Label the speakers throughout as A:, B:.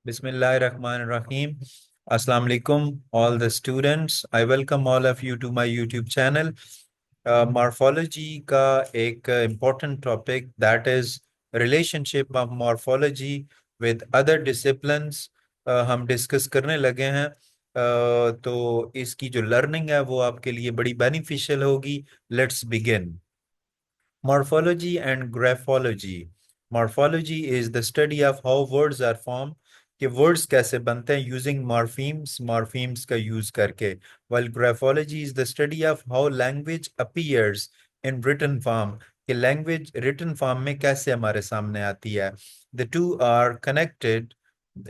A: Bismillahirrahmanirrahim. Assalamu alaikum, all the students. I welcome all of you to my YouTube channel. Morphology का एक important topic, that is relationship of morphology with other disciplines हम discuss करने लगे हैं. तो इसकी जो learning है वो आपके लिए बड़ी beneficial होगी. Let's begin. Morphology and graphology. Morphology is the study of how words are formed, कि words कैसे बनते हैं using morphemes का use करके. While graphology is the study of how language appears in written form, कि language written form में कैसे हमारे सामने आती है. The two are connected.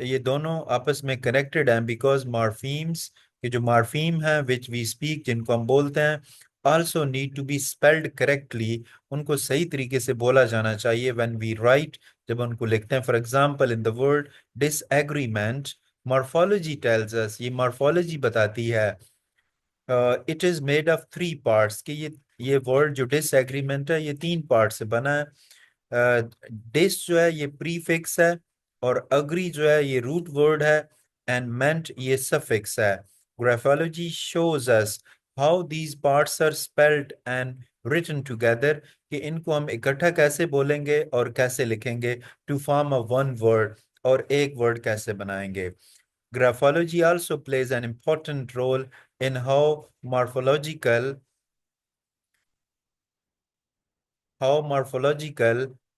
A: ये दोनों आपस में connected हैं because morphemes, कि जो morpheme हैं which we speak, जिनको हम बोलते हैं, also need to be spelled correctly. उनको सही तरीके से बोला जाना चाहिए when we write, जब उनको लिखते हैं. For example in the word disagreement, morphology tells us, ये morphology बताती है, it is made of 3 parts, कि ये वर्ड जो disagreement है ये 3 पार्ट से बना है. dis जो है ये प्रीफिक्स है, और agree जो है ये रूट वर्ड है, एंड meant ये सफिक्स है. Graphology shows us how these parts are spelled and written together, कि इनको हम इकट्ठा कैसे बोलेंगे और कैसे लिखेंगे to form a one word, और एक वर्ड कैसे बनाएंगे. Graphology also plays an important role in how morphological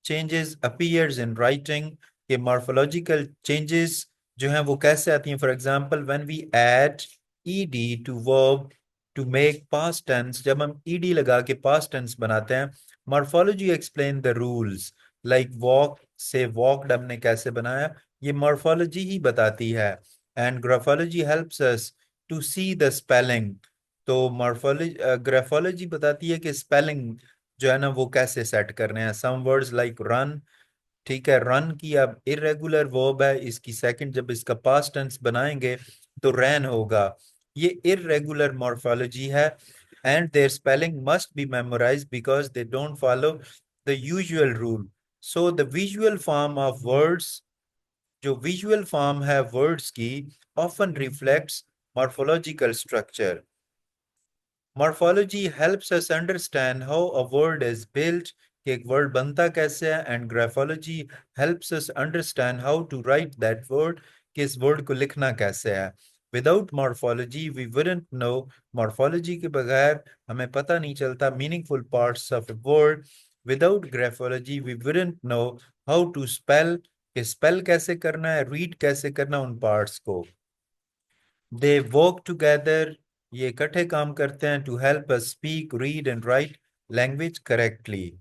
A: changes appears in writing, के morphological changes जो हैं वो कैसे आती हैं. For example, when we add ed to verb to make past tense, जब हम ed लगा के past tense बनाते हैं, morphology explain the rules. Like walk से walked हमने कैसे बनाया, ये morphology ही बताती है. And graphology helps us to see the spelling. तो graphology बताती है कि spelling जो है ना वो कैसे सेट करने हैं. सम वर्ड्स लाइक रन, ठीक है, रन की अब इरेगुलर वर्ब है, इसकी सेकंड जब इसका पास्ट टेंस बनाएंगे तो रैन होगा. ये इरेगुलर मॉर्फोलॉजी है, and their spelling must be memorised because they don't follow the usual rule. So the visual form of words, जो विजुअल फॉर्म है वर्ड्स की, often reflects morphological structure. Morphology helps us understand how a word is built, कि एक word बनता कैसे है, and graphology helps us understand how to write that word, कि इस word को लिखना कैसे है. Without morphology, we wouldn't know. Morphology के बगैर हमें पता नहीं चलता meaningful parts of a word. Without graphology, we wouldn't know how to spell, कि spell कैसे करना है, read कैसे करना उन parts को. They work together, ये इकट्ठे काम करते हैं to help us speak, read and write language correctly.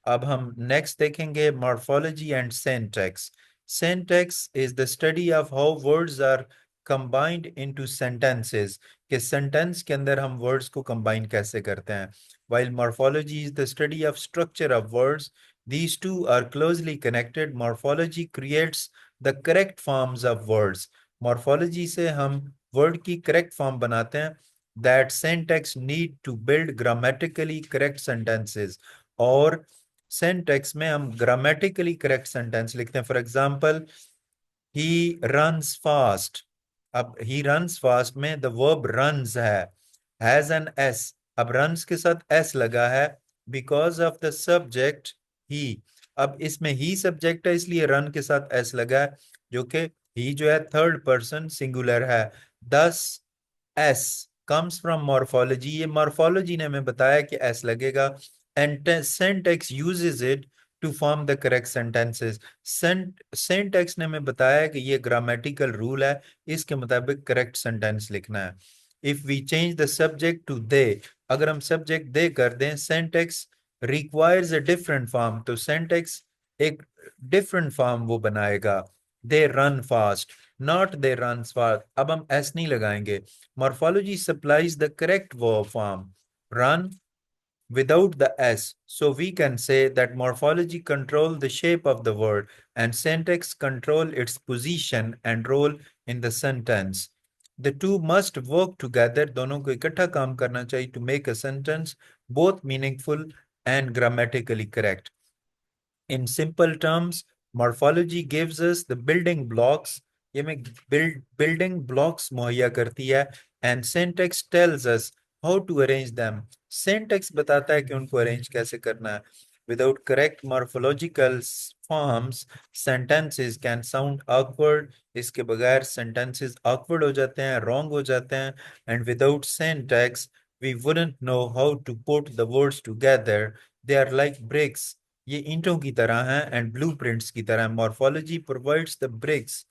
A: अब हम next देखेंगे morphology and syntax. Syntax is the study of how words are combined into sentences, कि sentence के अंदर हम words को combine कैसे करते हैं. While morphology is the study of structure of words, these two are closely connected. Morphology creates the correct forms of words. Morphology से हम word की correct form बनाते हैं. That syntax need to build grammatically correct sentences, और syntax में हम grammatically correct sentence लिखते हैं. For example, he runs fast. अब he runs fast में the verb runs है, has an s. अब runs के साथ s लगा है because of the subject he. अब इसमें he subject है, इसलिए run के साथ s लगा है, जो कि he जो है third person singular है. Thus S comes from morphology. ये morphology ने हमें बताया कि S लगेगा, and syntax uses it to form the correct sentences. Syntax ने हमें बताया कि ये grammatical rule है, इसके मुताबिक correct sentence लिखना है. If we change the subject to they, अगर हम subject they कर दें, syntax requires a different form. तो syntax एक different form वो बनाएगा. They run fast, not they runs fast. अब हम s नहीं लगाएंगे. Morphology supplies the correct verb form, run, without the s. So we can say that morphology control the shape of the word, and syntax control its position and role in the sentence. The two must work together. दोनों को इकट्ठा काम करना चाहिए to make a sentence both meaningful and grammatically correct. In simple terms, morphology gives us the building blocks ये में building blocks मुहैया करती है। And syntax tells us how to arrange them. Syntax बताता है कि उनको अरेंज कैसे करना है। Without correct morphological forms sentences can sound awkward। इसके बगैर सेंटेंसेस awkward हो जाते हैं, रॉन्ग हो जाते हैं। And without syntax we wouldn't know how to put the words together. They are like bricks। ये ईंटों की तरह हैं एंड ब्लूप्रिंट्स की तरह। Morphology provides the bricks.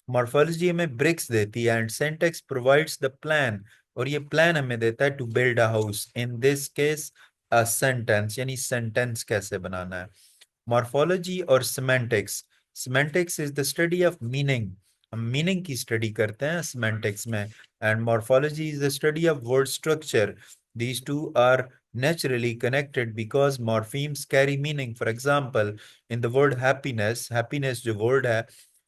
A: Morphology हमें ब्रिक्स देती है and syntax provides the plan. और ये प्लान हमें देता है to build a house, in this case a sentence, यानी सेंटेंस कैसे बनाना है। मॉर्फोलॉजी और semantics. Semantics is the study of meaning. हम मीनिंग की स्टडी करते हैं सिमेंटिक्स में। And morphology is the study of word structure. These two are naturally connected because morphemes carry meaning. For example, in the word happiness, happiness जो word है,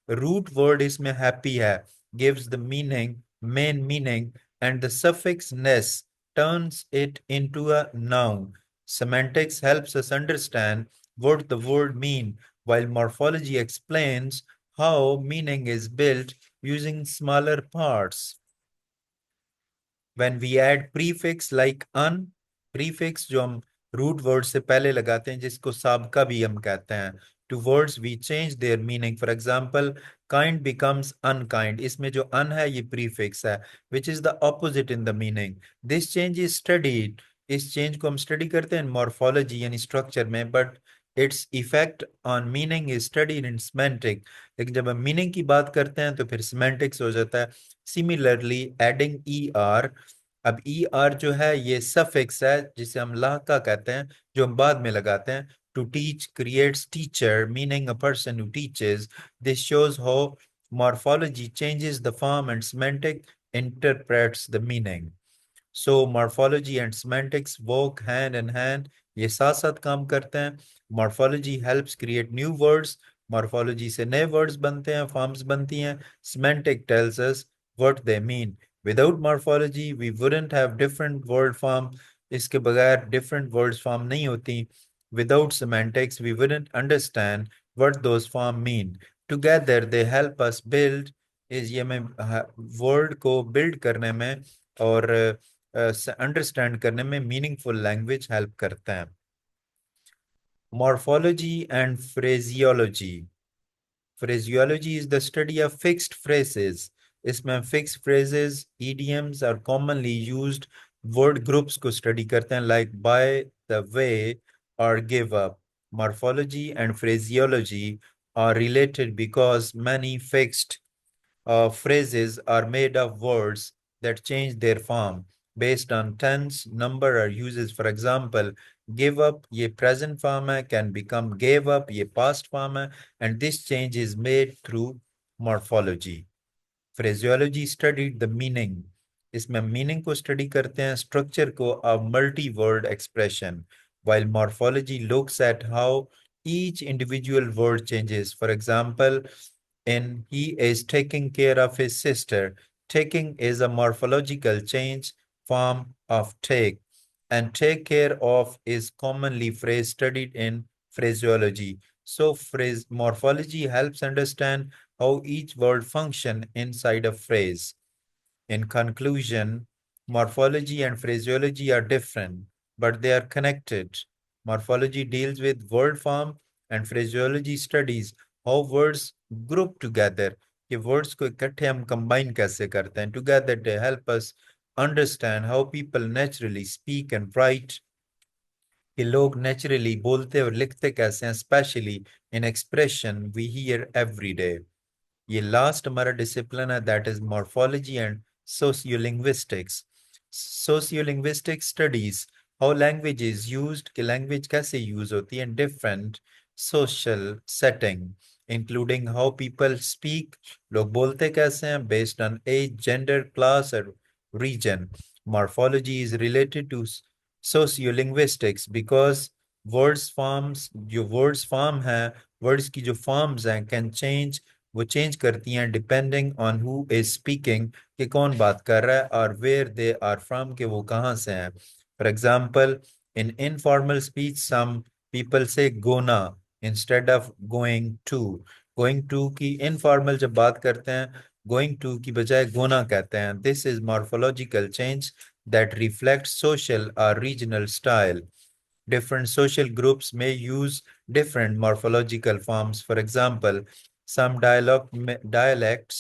A: root word इसमें happy है, gives the meaning, main meaning, and the suffix ness turns it into a noun. Semantics helps us understand what the word mean, while morphology explains how meaning is built using smaller parts. When we add prefix like un, prefix जो हम root word से पहले लगाते हैं जिसको साबका भी हम कहते हैं, to words we change their meaning. For example, kind becomes unkind। इसमें जो un है ये prefix है, which is the opposite in the meaning. This change is studied। इस change को हम study करते हैं morphology यानी structure में, but its effect on meaning is studied in semantic। लेकिन जब हम meaning की बात करते हैं तो फिर semantics हो जाता है। Similarly, adding er, अब ई आर जो है ये सफिक्स है जिसे हम लाका कहते हैं, जो हम बाद में लगाते हैं। To teach creates teacher, meaning a person who teaches. This shows how morphology changes the form and semantic interprets the meaning. So morphology and semantics work hand in hand. ये साथ साथ काम करते हैं। Morphology helps create new words. Morphology से नए words बनते हैं, फॉर्म्स बनती हैं। Semantic tells us what they mean. Without morphology we wouldn't have different word form. इसके बगैर डिफरेंट वर्ड्स फॉर्म नहीं होती। Without semantics we wouldn't understand what those form mean. Together they help us build, इस ये में word को build करने में और अंडरस्टैंड करने में मीनिंगफुल लैंग्वेज हेल्प करता है। Morphology and phraseology. Phraseology is the study of fixed phrases। इसमें fixed phrases, idioms are commonly used word groups को study करते हैं, like by the way or give up। Morphology and phraseology are related because many fixed phrases are made of words that change their form based on tense, number, or uses. For example, give up, ये present form है, can become gave up, ये past form है, and this change is made through morphology। Phraseology studied the meaning। इसमें meaning को study करते हैं, structure को, a multi-word expression, while morphology looks at how each individual word changes। For example, in he is taking care of his sister, taking is a morphological change form of take, and take care of is commonly phrase studied in phraseology. So phrase morphology helps understand how each word function inside a phrase. In conclusion, morphology and phraseology are different, but they are connected. Morphology deals with word form and phraseology studies how words group together। ये words को इकट्ठे हम combine कैसे करते हैं। Together they help us understand how people naturally speak and write। कि लोग naturally बोलते और लिखते कैसे हैं, especially in expression we hear every day। ये लास्ट हमारा डिसिप्लिन है, that is morphology and sociolinguistics. Sociolinguistics studies how language is used, कि लैंग्वेज कैसे यूज होती है in different social setting, including how people speak, लोग बोलते कैसे हैं, based on age, gender, class और region. Morphology is related to sociolinguistics because words forms, जो वर्ड्स फॉर्म है, वर्ड्स की जो फॉर्म्स हैं कैन चेंज, वो चेंज करती हैं depending on who is speaking, कि कौन बात कर रहा है, और वेयर दे आर फ्रॉम, के वो कहाँ से हैं। For example, in informal speech some people say gonna instead of going to. Going to की इनफॉर्मल जब बात करते हैं, गोइंग टू की बजाय गोना कहते हैं. This is morphological change that reflects social or regional style. Different social groups may use different morphological forms. For example, some dialects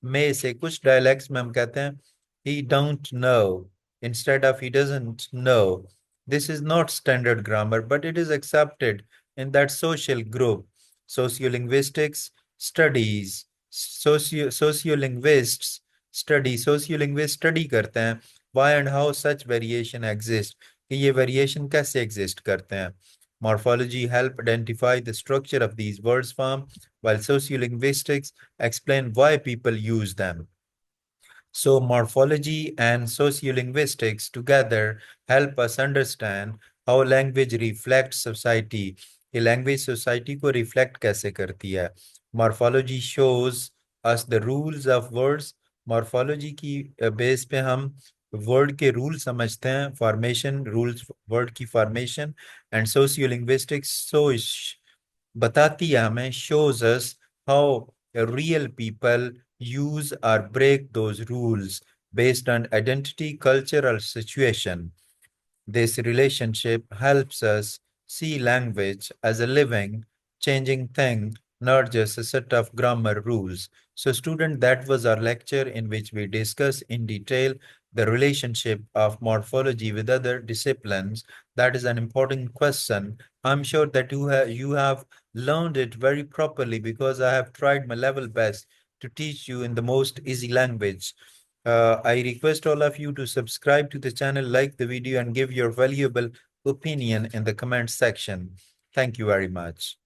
A: may say, कुछ dialects में हम कहते हैं he don't know instead of he doesn't know. This is not standard grammar, but it is accepted in that social group. Sociolinguistics studies, sociolinguists study करते हैं why and how such variation exist, कि ये variation कैसे exist करते हैं. Morphology help identify the structure of these words form, while sociolinguistics explain why people use them. So morphology and sociolinguistics together help us understand how language reflects society. ये language society को reflect कैसे करती है. Morphology shows us the rules of words. Morphology की base पे हम word के rule समझते हैं, फॉर्मेशन रूल्स, वर्ड की फॉर्मेशन. एंड सोशियोलिंग्विस्टिक्स बताती है हमें, shows us how real people use or break those rules based on identity, culture, or situation. This relationship helps us see language as a living, changing thing, not just a set of grammar rules. So, student, that was our lecture in which we discuss in detail the relationship of morphology with other disciplines. That is an important question. I'm sure that you have learned it very properly because I have tried my level best to teach you in the most easy language. I request all of you to subscribe to the channel, like the video, and give your valuable opinion in the comment section. Thank you very much.